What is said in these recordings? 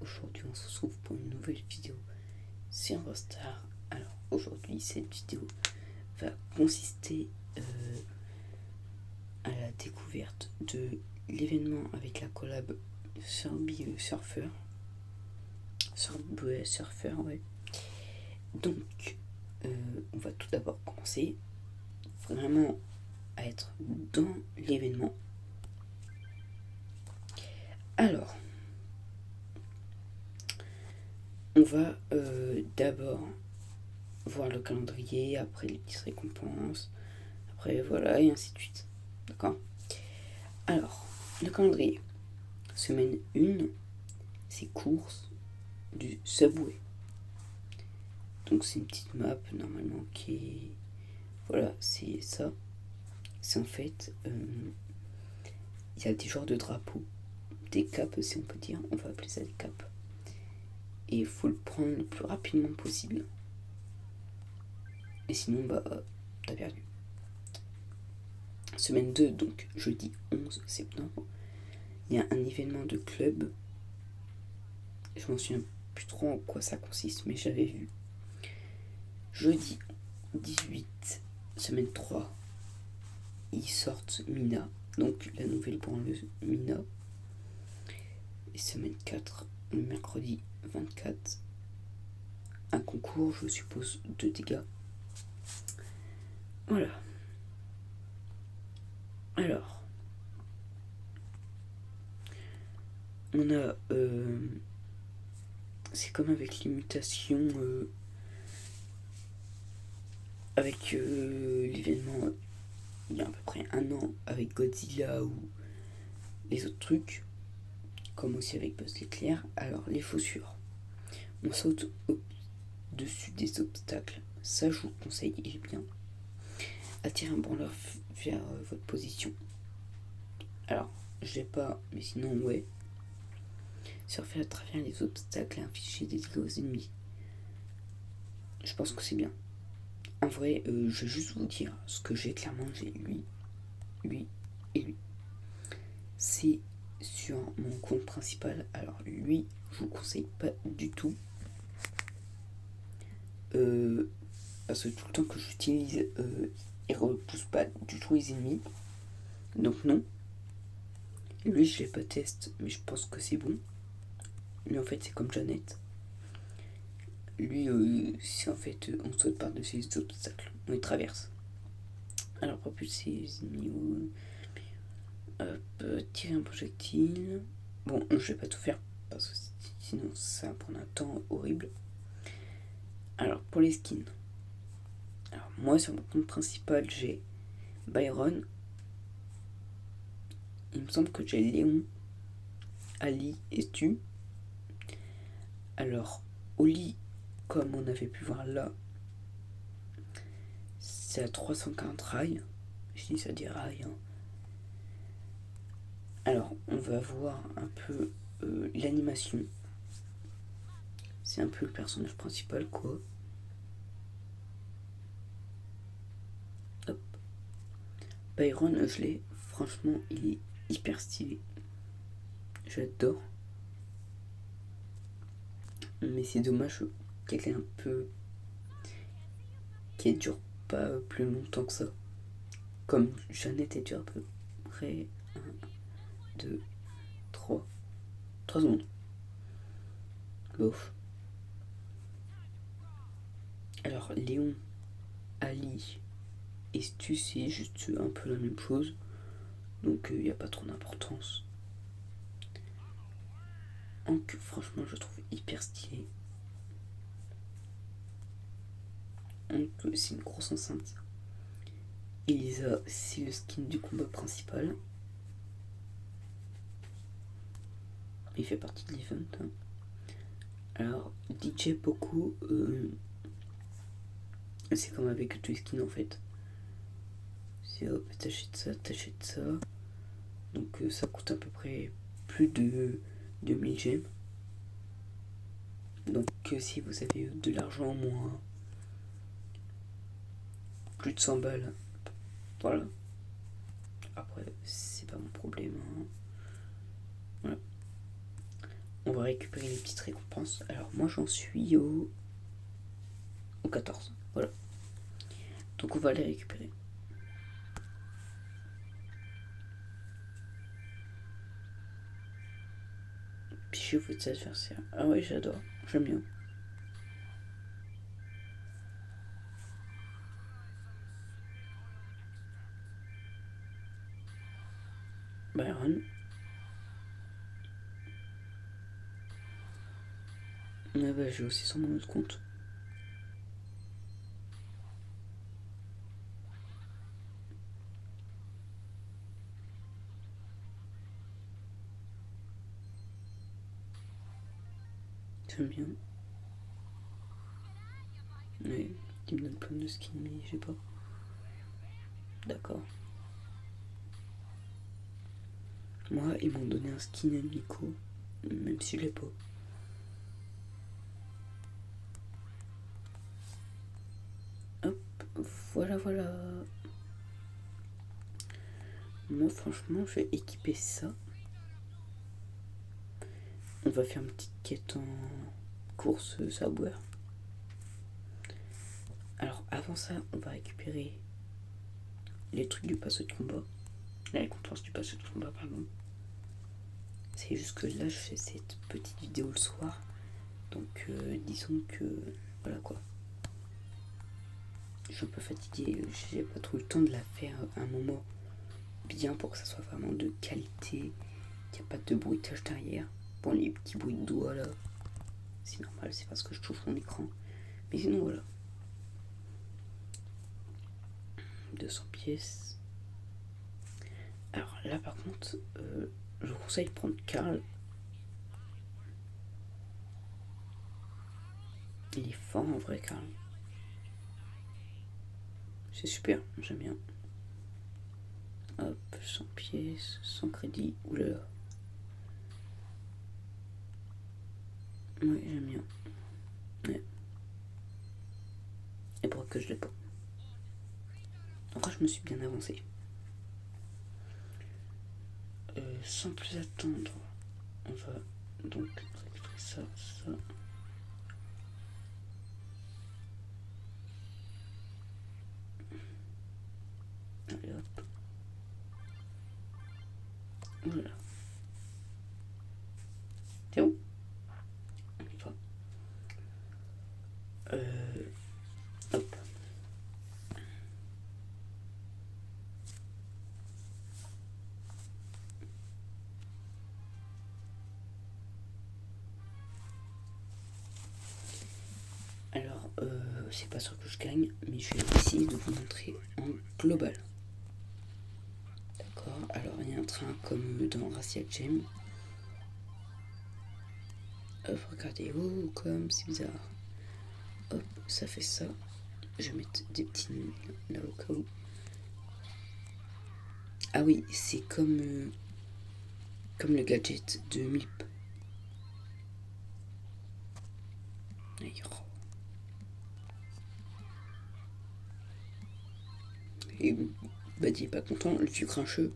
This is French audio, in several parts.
aujourd'hui on se retrouve pour une nouvelle vidéo sur Rostar. Alors aujourd'hui cette vidéo va consister à la découverte de l'événement avec la collab Subway Surfer. Subway Surfer, ouais. Donc on va tout d'abord commencer vraiment à être dans l'événement. Alors, on va d'abord voir le calendrier, après les petites récompenses, après voilà, et ainsi de suite. D'accord ? Alors, le calendrier. Semaine 1, c'est course du Subway. Donc c'est une petite map normalement qui est... Voilà, c'est ça. C'est en fait... il y a des genres de drapeaux, des capes si on peut dire, on va appeler ça des capes. Et il faut le prendre le plus rapidement possible. Et sinon, t'as perdu. Semaine 2, donc jeudi 11 septembre, il y a un événement de club. Je m'en souviens plus trop en quoi ça consiste, mais j'avais vu. Jeudi 18, semaine 3, ils sortent Mina, donc la nouvelle branleuse Mina. Et semaine 4, le mercredi 24, un concours, je suppose, de dégâts. Voilà. Alors, on a... c'est comme avec les mutations, avec l'événement il y a à peu près un an avec Godzilla ou les autres trucs, comme aussi avec Buzz l'éclair. Alors, les chaussures. On saute au-dessus des obstacles. Ça, je vous conseille, il est bien. Attirez un branleur vers votre position. Alors, je l'ai pas, mais sinon, ouais. Surfer à travers les obstacles et infliger des dégâts aux ennemis. Je pense que c'est bien. En vrai, je vais juste vous dire ce que j'ai. Clairement, j'ai lui et lui. C'est sur mon compte principal. Alors lui, je vous conseille pas du tout. Parce que tout le temps que j'utilise, il repousse pas du tout les ennemis. Donc non. Lui, je l'ai pas testé, mais je pense que c'est bon. Lui, en fait, c'est comme Jeannette. Lui, c'est en fait, on saute par-dessus les obstacles. On les traverse. Alors, propulser les ennemis tirer un projectile. Bon, je vais pas tout faire, parce que sinon, ça va prendre un temps horrible. Alors, pour les skins. Alors, moi, sur mon compte principal, j'ai Byron. Il me semble que j'ai Léon, Ali et Stu. Alors, Oli, comme on avait pu voir là, c'est à 340 rails. Je dis ça des rails. Hein. Alors, on va voir un peu l'animation. C'est un peu le personnage principal, quoi. Hop. Byron, je l'ai. Franchement, il est hyper stylé. J'adore. Mais c'est dommage qu'elle est un peu... qu'elle dure pas plus longtemps que ça. Comme Jeannette, elle dure à peu près 1, 2, 3 secondes. Bof. Alors, Léon, Ali et Stu, c'est juste un peu la même chose. Donc, il n'y a pas trop d'importance. Donc, franchement, je trouve hyper stylé. Donc, c'est une grosse enceinte. Elisa, c'est le skin du combat principal. Il fait partie de l'event. Hein. Alors, DJ Poco, c'est comme avec tous les skins en fait. C'est hop, t'achètes ça. Donc ça coûte à peu près plus de 2000 gemmes. Donc si vous avez de l'argent moins plus de 100 balles, voilà. Après, c'est pas mon problème. Hein. Voilà. on va récupérer les petites récompenses. Alors moi j'en suis au 14. Voilà. Donc on va les récupérer. Puis je vous de adversaire. Ah oui, j'adore. J'aime bien. Byron. Ah bah j'ai aussi sur mon autre compte. J'aime bien. Oui, il me donne plein de skins, mais je sais pas. D'accord. Moi, ils m'ont donné un skin à Nico, même si je l'ai pas. Hop, voilà, voilà. Moi, franchement, je vais équiper ça. On va faire une petite quête en course Subway. Alors, avant ça, on va récupérer les trucs du pass de combat. La récompense du pass de combat, pardon. C'est juste que là, je fais cette petite vidéo le soir. Donc, disons que... Voilà quoi. Je suis un peu fatigué. J'ai pas trop le temps de la faire à un moment bien pour que ça soit vraiment de qualité. Qu'il n'y a pas de bruitage derrière. Bon, les petits bruits de doigts là, c'est normal, c'est parce que je touche mon écran. Mais sinon, voilà. 200 pièces. Alors là, par contre, je vous conseille de prendre Karl. Il est fort en vrai, Karl. C'est super, j'aime bien. Hop, 100 pièces, 100 crédits. Oulala. Oui, j'aime bien. Ouais. Et pour que je l'ai pas. Après, je me suis bien avancé. Sans plus attendre, on va donc récupérer ça, ça. Allez hop. Voilà. C'est bon. On y va. Hop. Alors, c'est pas sûr que je gagne, mais je vais essayer de vous montrer en global. D'accord, alors il y a un train comme dans Racia Gem. Hop, regardez, oh, comme c'est bizarre. Hop, ça fait ça. Je vais mettre des petits là au cas où. Ah oui, c'est comme le gadget de Milp. Et Buddy est pas content, le vieux grincheux.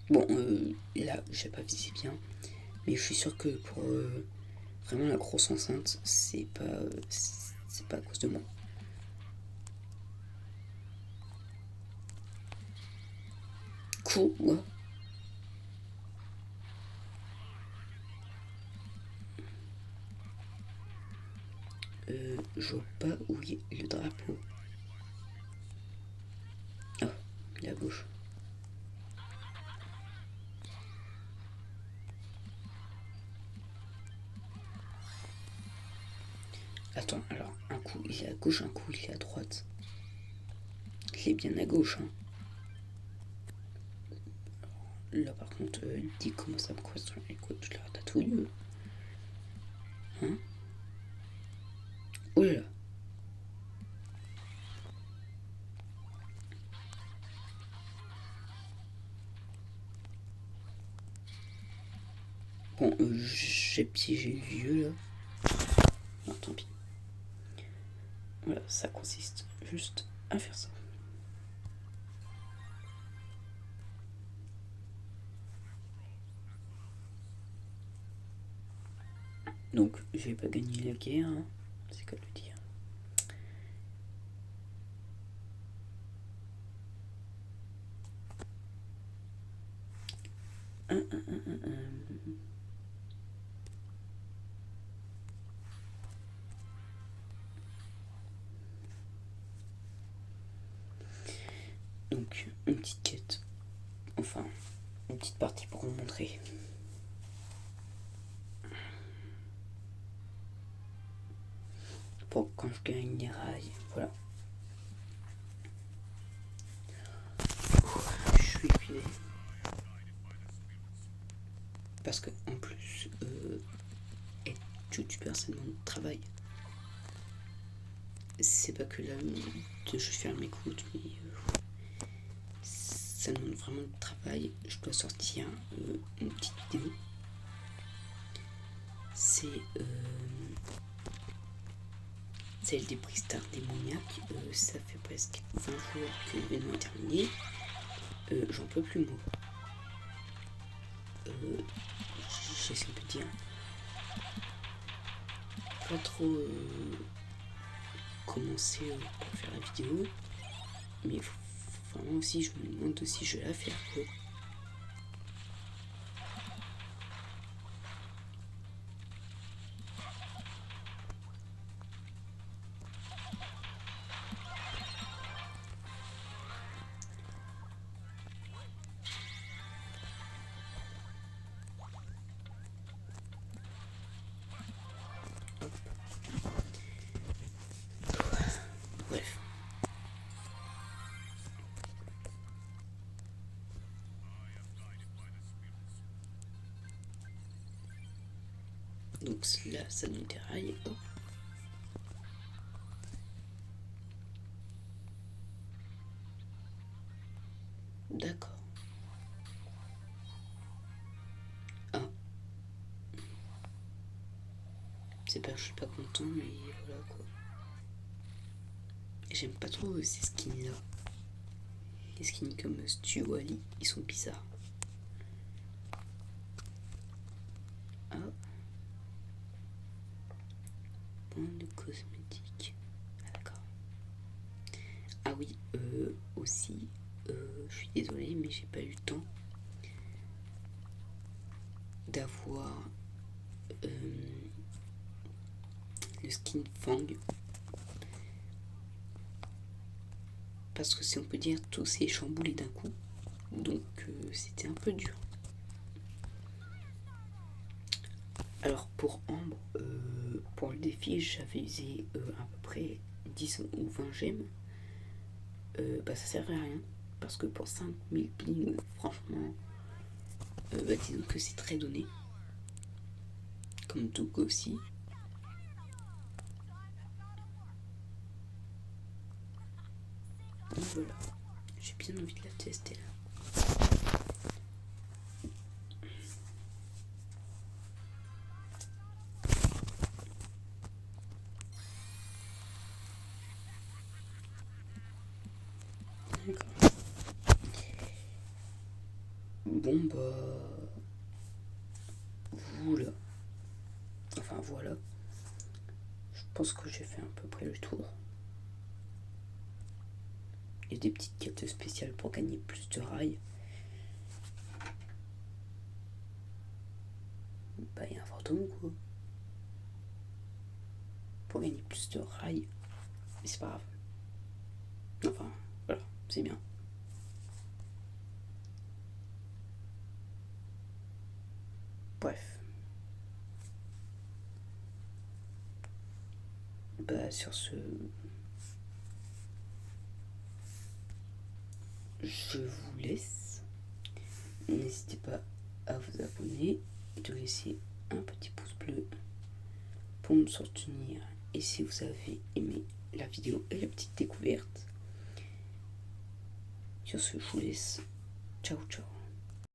Bon, là, j'ai pas visé bien, mais je suis sûr que pour vraiment la grosse enceinte, c'est pas à cause de moi. Cool, ouais. Je vois pas où est le drapeau. Ah, il est à gauche. Attends, alors, un coup il est à gauche, un coup il est à droite. Il est bien à gauche, hein. Là par contre, dis comment ça me croise. Écoute, je la ratatouille. Hein? Oh là là. Bon, j'ai piégé le vieux là. Non, tant pis. Voilà, ça consiste juste à faire ça. Donc, je vais pas gagner la guerre, hein, c'est qu'à le dire. Donc, une petite quête. Enfin, une petite partie pour vous montrer. Pour quand je gagne les rails, voilà. Je suis épuisé. Parce que, en plus, être youtubeur, ça demande de travail. C'est pas que là de juste faire mes écoute, mais ça demande vraiment de travail. Je dois sortir une petite vidéo. C'est celle des Bristards démoniaques. Ça fait presque 20 jours que l'événement est terminé. J'en peux plus moi. J'essaie de dire pas trop commencer pour faire la vidéo, mais vraiment aussi je me demande si je vais la faire quoi. Bref. Donc là, ça nous déraille. Hop. D'accord. Ah. C'est pas que je suis pas content, mais voilà quoi. J'aime pas trop ces skins là. Les skins comme Stu ou Ali, ils sont bizarres. Ah. Bon de cosmétiques. Ah d'accord. Ah oui, aussi, je suis désolée, mais j'ai pas eu le temps d'avoir le skin Fang. Parce que si on peut dire, tout s'est chamboulé d'un coup. Donc c'était un peu dur. Alors pour Ambre, pour le défi, j'avais usé à peu près 10 ou 20 gemmes. Ça servait à rien. Parce que pour 5000 ping, franchement, disons que c'est très donné. Comme Doug aussi. Donc voilà, j'ai bien envie de la tester là. D'accord. Bon voilà. Enfin voilà. Je pense que j'ai fait à peu près le tour. Il y a des petites quêtes spéciales pour gagner plus de rails. Il y a un fantôme quoi. Pour gagner plus de rails. Mais c'est pas grave. Enfin, voilà, c'est bien. Bref. Sur ce, je vous laisse. N'hésitez pas à vous abonner, de laisser un petit pouce bleu pour me soutenir. Et si vous avez aimé la vidéo et la petite découverte, sur ce, je vous laisse. Ciao, ciao.